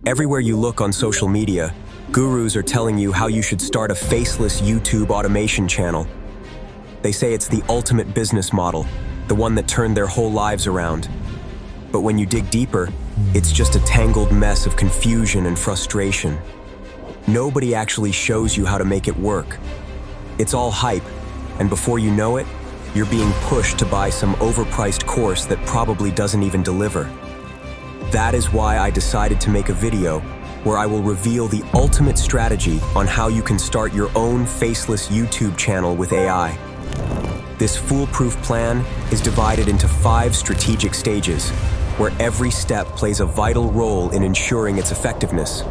Everywhere you look on social media, gurus are telling you how you should start a faceless YouTube automation channel. They say it's the ultimate business model, the one that turned their whole lives around. But when you dig deeper, it's just a tangled mess of confusion and frustration. Nobody actually shows you how to make it work. It's all hype, and before you know it, you're being pushed to buy some overpriced course that probably doesn't even deliver. That is why I decided to make a video where I will reveal the ultimate strategy on how you can start your own faceless YouTube channel with AI. This foolproof plan is divided into 5 strategic stages, where every step plays a vital role in ensuring its effectiveness.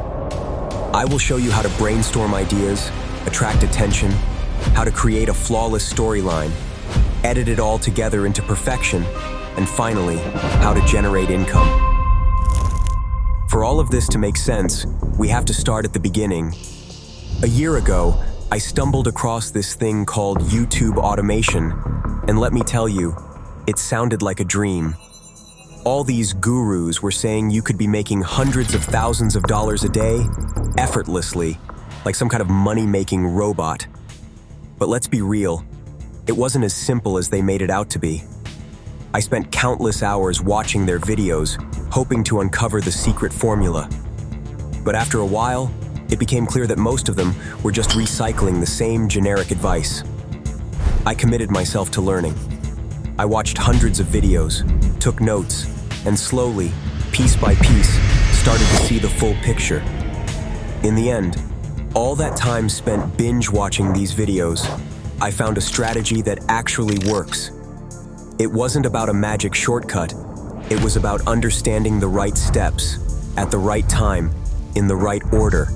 I will show you how to brainstorm ideas, attract attention, how to create a flawless storyline, edit it all together into perfection, and finally, how to generate income. For all of this to make sense, we have to start at the beginning. A year ago, I stumbled across this thing called YouTube automation, and let me tell you, it sounded like a dream. All these gurus were saying you could be making hundreds of thousands of dollars a day, effortlessly, like some kind of money-making robot. But let's be real, it wasn't as simple as they made it out to be. I spent countless hours watching their videos, hoping to uncover the secret formula. But after a while, it became clear that most of them were just recycling the same generic advice. I committed myself to learning. I watched hundreds of videos, took notes, and slowly, piece by piece, started to see the full picture. In the end, all that time spent binge-watching these videos, I found a strategy that actually works. It wasn't about a magic shortcut. It was about understanding the right steps, at the right time, in the right order.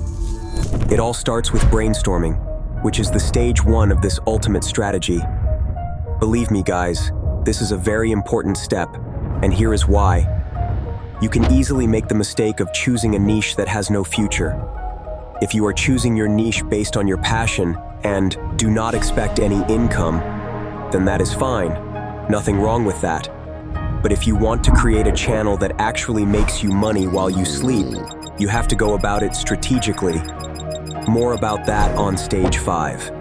It all starts with brainstorming, which is the stage 1 of this ultimate strategy. Believe me, guys, this is a very important step, and here is why. You can easily make the mistake of choosing a niche that has no future. If you are choosing your niche based on your passion and do not expect any income, then that is fine. Nothing wrong with that. But if you want to create a channel that actually makes you money while you sleep, you have to go about it strategically. More about that on stage 5.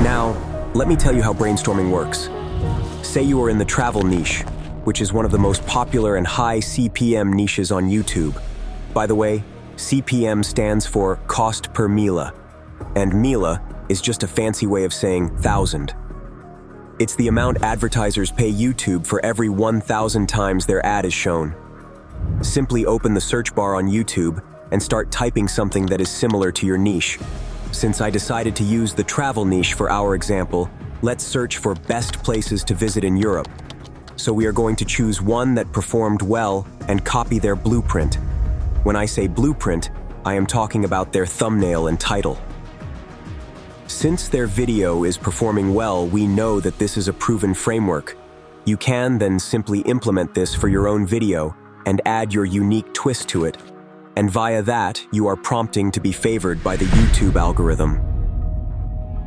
Now, let me tell you how brainstorming works. Say you are in the travel niche, which is one of the most popular and high CPM niches on YouTube. By the way, CPM stands for cost per mila, and mila is just a fancy way of saying 1,000. It's the amount advertisers pay YouTube for every 1,000 times their ad is shown. Simply open the search bar on YouTube and start typing something that is similar to your niche. Since I decided to use the travel niche for our example, let's search for best places to visit in Europe. So we are going to choose one that performed well and copy their blueprint. When I say blueprint, I am talking about their thumbnail and title. Since their video is performing well, we know that this is a proven framework. You can then simply implement this for your own video and add your unique twist to it. And via that, you are prompting to be favored by the YouTube algorithm.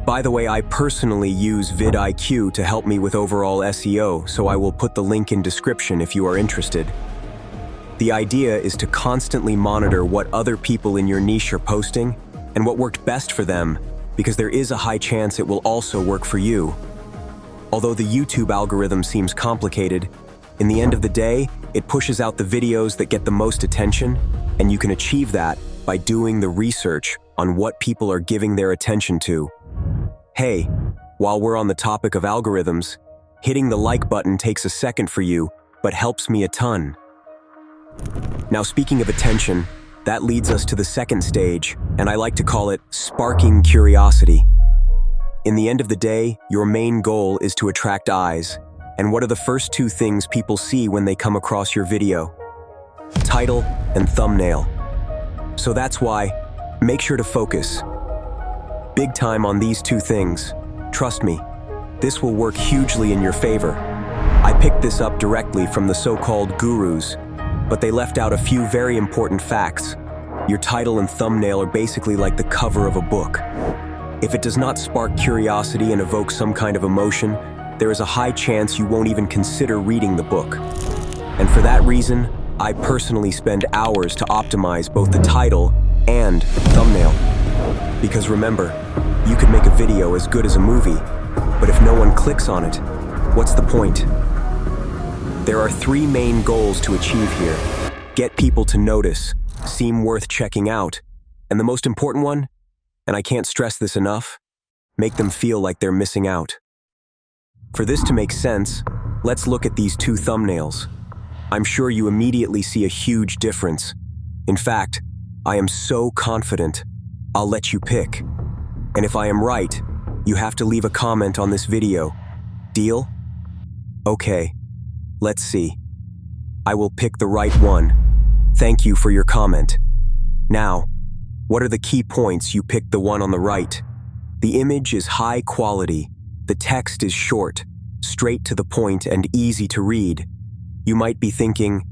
By the way, I personally use vidIQ to help me with overall SEO, so I will put the link in description if you are interested. The idea is to constantly monitor what other people in your niche are posting and what worked best for them, because there is a high chance it will also work for you. Although the YouTube algorithm seems complicated, in the end of the day, it pushes out the videos that get the most attention, and you can achieve that by doing the research on what people are giving their attention to. Hey, while we're on the topic of algorithms, hitting the like button takes a second for you, but helps me a ton. Now, speaking of attention, that leads us to the second stage, and I like to call it sparking curiosity. In the end of the day, your main goal is to attract eyes. And what are the first 2 things people see when they come across your video? Title and thumbnail. So that's why, make sure to focus big time on these 2 things. Trust me, this will work hugely in your favor. I picked this up directly from the so-called gurus, but they left out a few very important facts. Your title and thumbnail are basically like the cover of a book. If it does not spark curiosity and evoke some kind of emotion, there is a high chance you won't even consider reading the book. And for that reason, I personally spend hours to optimize both the title and thumbnail. Because remember, you could make a video as good as a movie, but if no one clicks on it, what's the point? There are three main goals to achieve here. Get people to notice, seem worth checking out, and the most important one, and I can't stress this enough, make them feel like they're missing out. For this to make sense, let's look at these two thumbnails. I'm sure you immediately see a huge difference. In fact, I am so confident, I'll let you pick. And if I am right, you have to leave a comment on this video. Deal? Okay, let's see. I will pick the right one. Thank you for your comment. Now, what are the key points you picked the one on the right? The image is high quality. The text is short, straight to the point, and easy to read. You might be thinking,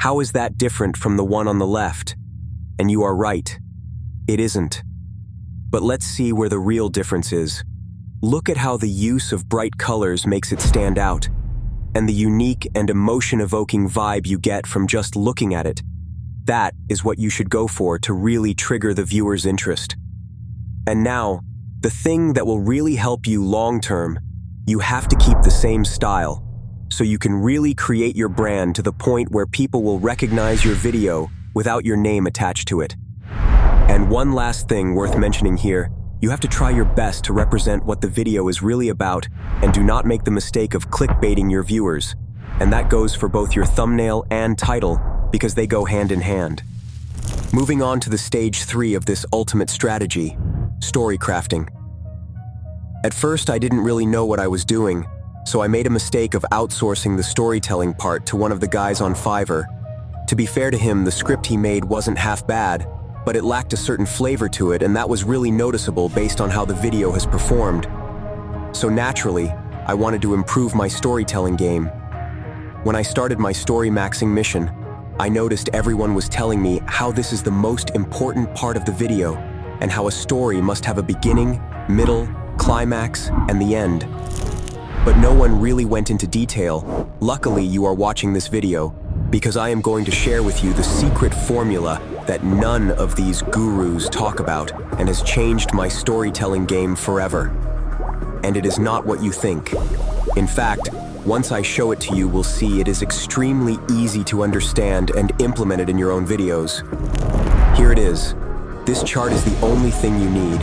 how is that different from the one on the left? And you are right. It isn't. But let's see where the real difference is. Look at how the use of bright colors makes it stand out, and the unique and emotion-evoking vibe you get from just looking at it. That is what you should go for to really trigger the viewer's interest. And now, the thing that will really help you long-term, you have to keep the same style, so you can really create your brand to the point where people will recognize your video without your name attached to it. And one last thing worth mentioning here, you have to try your best to represent what the video is really about, and do not make the mistake of clickbaiting your viewers. And that goes for both your thumbnail and title, because they go hand in hand. Moving on to the stage 3 of this ultimate strategy, story crafting. At first, I didn't really know what I was doing, so I made a mistake of outsourcing the storytelling part to one of the guys on Fiverr. To be fair to him, the script he made wasn't half bad, but it lacked a certain flavor to it, and that was really noticeable based on how the video has performed. So naturally, I wanted to improve my storytelling game. When I started my story maxing mission, I noticed everyone was telling me how this is the most important part of the video, and how a story must have a beginning, middle, climax, and the end. But no one really went into detail. Luckily, you are watching this video, because I am going to share with you the secret formula that none of these gurus talk about and has changed my storytelling game forever. And it is not what you think. In fact, once I show it to you, we'll see it is extremely easy to understand and implement it in your own videos. Here it is. This chart is the only thing you need,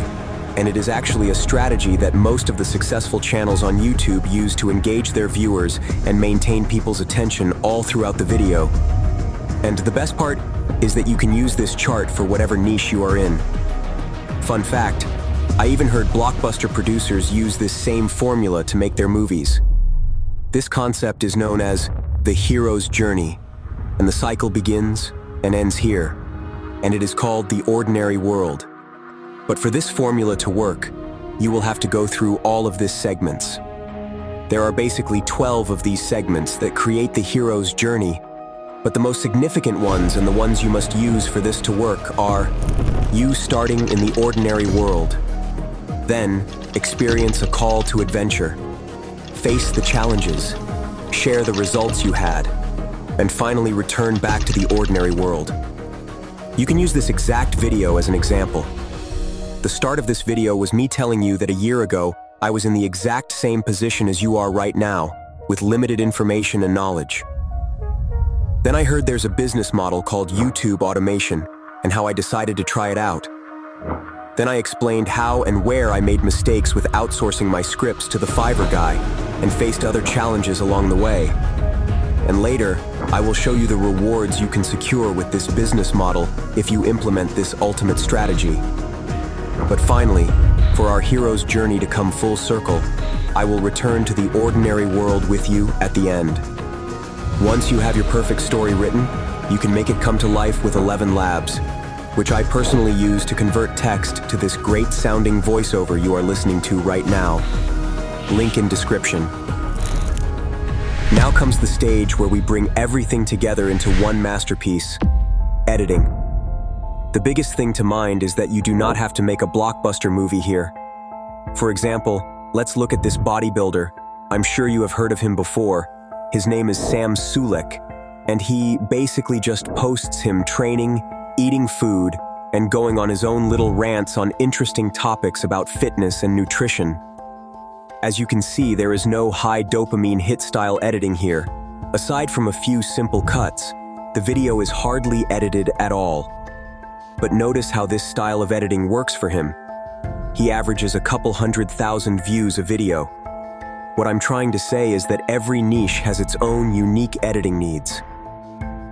and it is actually a strategy that most of the successful channels on YouTube use to engage their viewers and maintain people's attention all throughout the video. And the best part is that you can use this chart for whatever niche you are in. Fun fact, I even heard blockbuster producers use this same formula to make their movies. This concept is known as the hero's journey, and the cycle begins and ends here, and it is called the ordinary world. But for this formula to work, you will have to go through all of these segments. There are basically 12 of these segments that create the hero's journey, but the most significant ones and the ones you must use for this to work are you starting in the ordinary world, then experience a call to adventure, face the challenges, share the results you had, and finally return back to the ordinary world. You can use this exact video as an example. The start of this video was me telling you that a year ago, I was in the exact same position as you are right now, with limited information and knowledge. Then I heard there's a business model called YouTube automation, and how I decided to try it out. Then I explained how and where I made mistakes with outsourcing my scripts to the Fiverr guy, and faced other challenges along the way. And later, I will show you the rewards you can secure with this business model if you implement this ultimate strategy. But finally, for our hero's journey to come full circle, I will return to the ordinary world with you at the end. Once you have your perfect story written, you can make it come to life with 11 Labs, which I personally use to convert text to this great sounding voiceover you are listening to right now. Link in description. Now comes the stage where we bring everything together into one masterpiece: editing. The biggest thing to mind is that you do not have to make a blockbuster movie here. For example, let's look at this bodybuilder. I'm sure you have heard of him before. His name is Sam Sulek. and he basically just posts him training, eating food, and going on his own little rants on interesting topics about fitness and nutrition. As you can see, there is no high dopamine hit-style editing here. Aside from a few simple cuts, the video is hardly edited at all. But notice how this style of editing works for him. He averages a couple 100,000 views a video. What I'm trying to say is that every niche has its own unique editing needs.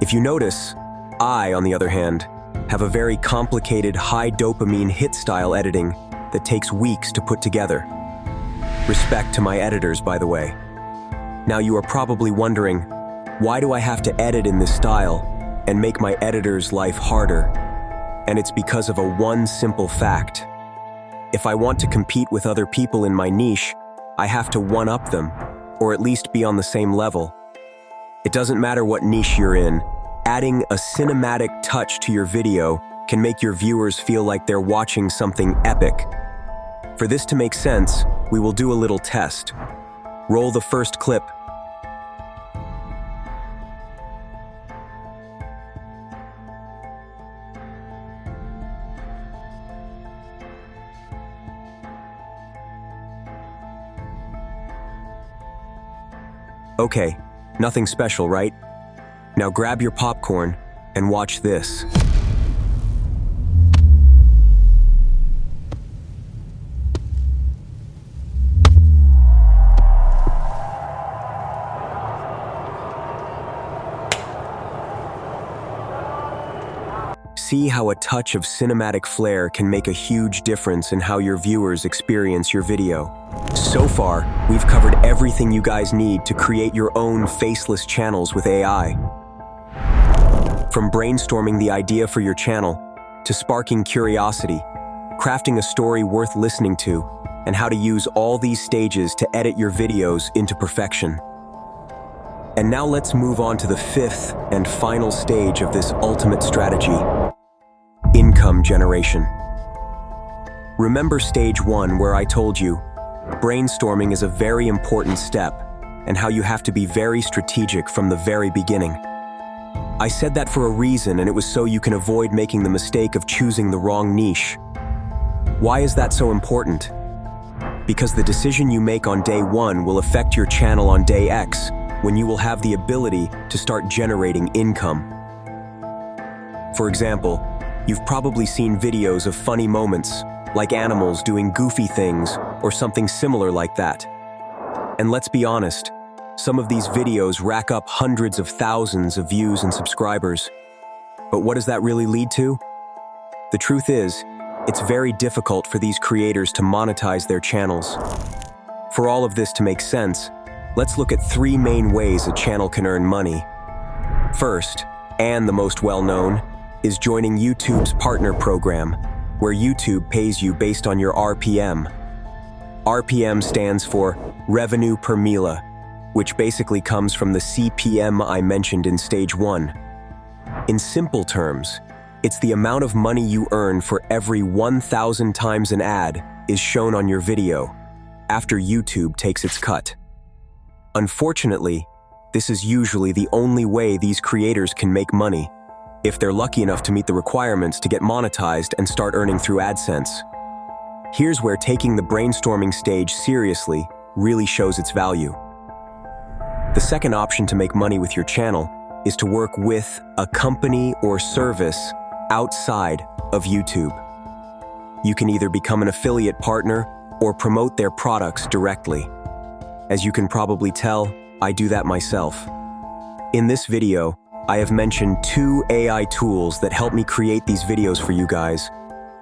If you notice, I, on the other hand, have a very complicated high dopamine hit-style editing that takes weeks to put together. Respect to my editors, by the way. Now you are probably wondering, why do I have to edit in this style and make my editor's life harder? And it's because of one simple fact. If I want to compete with other people in my niche, I have to one-up them, or at least be on the same level. It doesn't matter what niche you're in, adding a cinematic touch to your video can make your viewers feel like they're watching something epic. For this to make sense, we will do a little test. Roll the first clip. Okay, nothing special, right? Now grab your popcorn and watch this. See how a touch of cinematic flair can make a huge difference in how your viewers experience your video. So far, we've covered everything you guys need to create your own faceless channels with AI. From brainstorming the idea for your channel, to sparking curiosity, crafting a story worth listening to, and how to use all these stages to edit your videos into perfection. And now let's move on to the fifth and final stage of this ultimate strategy: income generation. Remember stage 1 where I told you, brainstorming is a very important step and how you have to be very strategic from the very beginning. I said that for a reason, and it was so you can avoid making the mistake of choosing the wrong niche. Why is that so important? Because the decision you make on day 1 will affect your channel on day X, when you will have the ability to start generating income. For example, you've probably seen videos of funny moments, like animals doing goofy things or something similar like that. And let's be honest, some of these videos rack up hundreds of thousands of views and subscribers. But what does that really lead to? The truth is, it's very difficult for these creators to monetize their channels. For all of this to make sense, let's look at 3 main ways a channel can earn money. First, and the most well-known, is joining YouTube's partner program, where YouTube pays you based on your RPM. RPM stands for revenue per mila, which basically comes from the CPM I mentioned in stage 1. In simple terms, it's the amount of money you earn for every 1,000 times an ad is shown on your video, after YouTube takes its cut. Unfortunately, this is usually the only way these creators can make money, if they're lucky enough to meet the requirements to get monetized and start earning through AdSense. Here's where taking the brainstorming stage seriously really shows its value. The second option to make money with your channel is to work with a company or service outside of YouTube. You can either become an affiliate partner or promote their products directly. As you can probably tell, I do that myself. In this video, I have mentioned 2 AI tools that help me create these videos for you guys.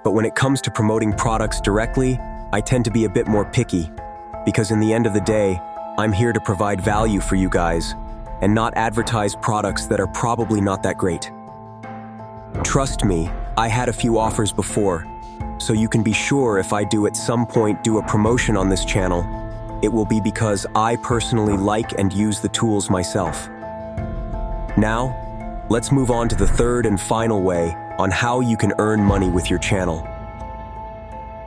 But when it comes to promoting products directly, I tend to be a bit more picky, because in the end of the day, I'm here to provide value for you guys and not advertise products that are probably not that great. Trust me, I had a few offers before, so you can be sure if I do at some point do a promotion on this channel, it will be because I personally like and use the tools myself. Now, let's move on to the third and final way on how you can earn money with your channel.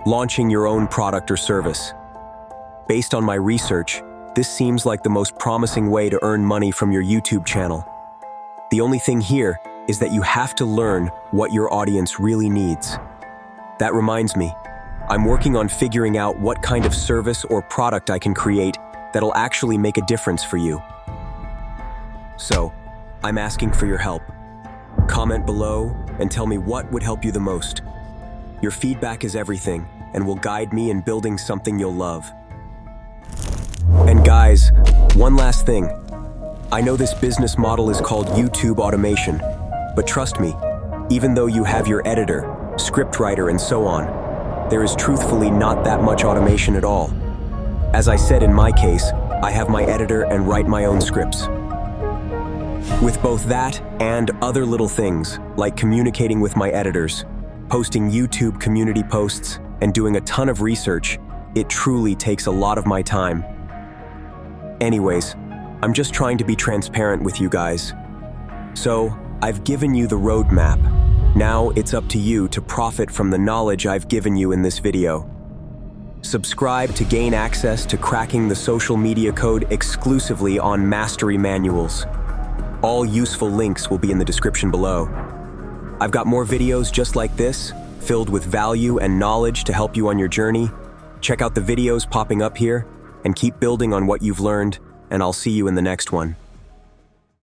Launching your own product or service. Based on my research, this seems like the most promising way to earn money from your YouTube channel. The only thing here is that you have to learn what your audience really needs. That reminds me, I'm working on figuring out what kind of service or product I can create that'll actually make a difference for you. So, I'm asking for your help. Comment below and tell me what would help you the most. Your feedback is everything and will guide me in building something you'll love. And guys, one last thing. I know this business model is called YouTube automation, but trust me, even though you have your editor, scriptwriter, and so on, there is truthfully not that much automation at all. As I said in my case, I have my editor and write my own scripts. With both that and other little things, like communicating with my editors, posting YouTube community posts, and doing a ton of research, it truly takes a lot of my time. Anyways, I'm just trying to be transparent with you guys. So, I've given you the roadmap. Now it's up to you to profit from the knowledge I've given you in this video. Subscribe to gain access to cracking the social media code exclusively on Mastery Manuals. All useful links will be in the description below. I've got more videos just like this, filled with value and knowledge to help you on your journey. Check out the videos popping up here and keep building on what you've learned, and I'll see you in the next one.